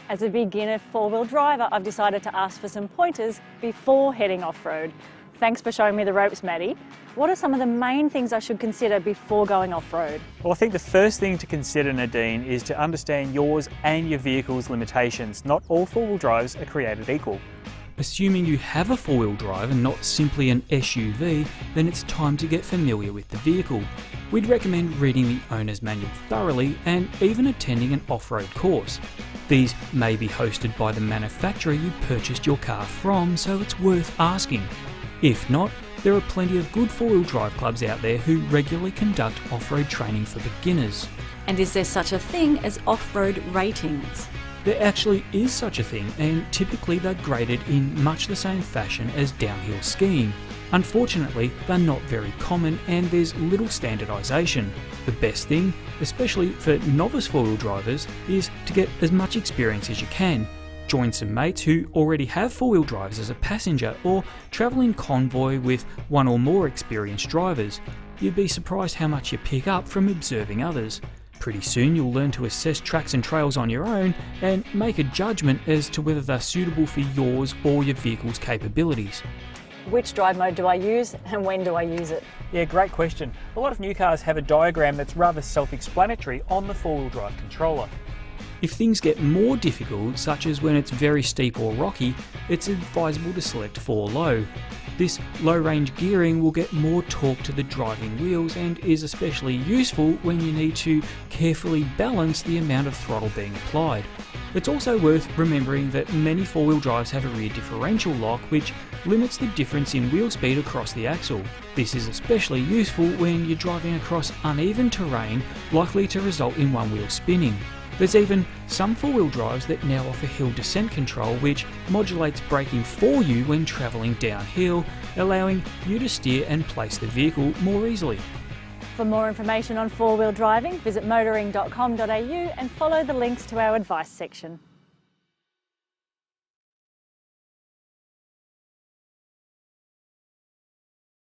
As a beginner four-wheel driver, I've decided to ask for some pointers before heading off-road. Thanks for showing me the ropes, Maddie. What are some of the main things I should consider before going off-road? Well, I think the first thing to consider, Nadine, is to understand yours and your vehicle's limitations. Not all four-wheel drives are created equal. Assuming you have a four-wheel drive and not simply an SUV, then it's time to get familiar with the vehicle. We'd recommend reading the owner's manual thoroughly and even attending an off-road course. These may be hosted by the manufacturer you purchased your car from, so it's worth asking. If not, there are plenty of good four-wheel drive clubs out there who regularly conduct off-road training for beginners. And is there such a thing as off-road ratings? There actually is such a thing, and typically they're graded in much the same fashion as downhill skiing. Unfortunately, they're not very common and there's little standardisation. The best thing, especially for novice four-wheel drivers, is to get as much experience as you can. Join some mates who already have four-wheel drives as a passenger, or travel in convoy with one or more experienced drivers. You'd be surprised how much you pick up from observing others. Pretty soon you'll learn to assess tracks and trails on your own and make a judgment as to whether they're suitable for yours or your vehicle's capabilities. Which drive mode do I use and when do I use it? Yeah, great question. A lot of new cars have a diagram that's rather self-explanatory on the four-wheel drive controller. If things get more difficult, such as when it's very steep or rocky, it's advisable to select 4 low. This low-range gearing will get more torque to the driving wheels and is especially useful when you need to carefully balance the amount of throttle being applied. It's also worth remembering that many four-wheel drives have a rear differential lock which limits the difference in wheel speed across the axle. This is especially useful when you're driving across uneven terrain likely to result in one wheel spinning. There's even some four-wheel drives that now offer hill descent control which modulates braking for you when travelling downhill, allowing you to steer and place the vehicle more easily. For more information on four-wheel driving, visit motoring.com.au and follow the links to our advice section.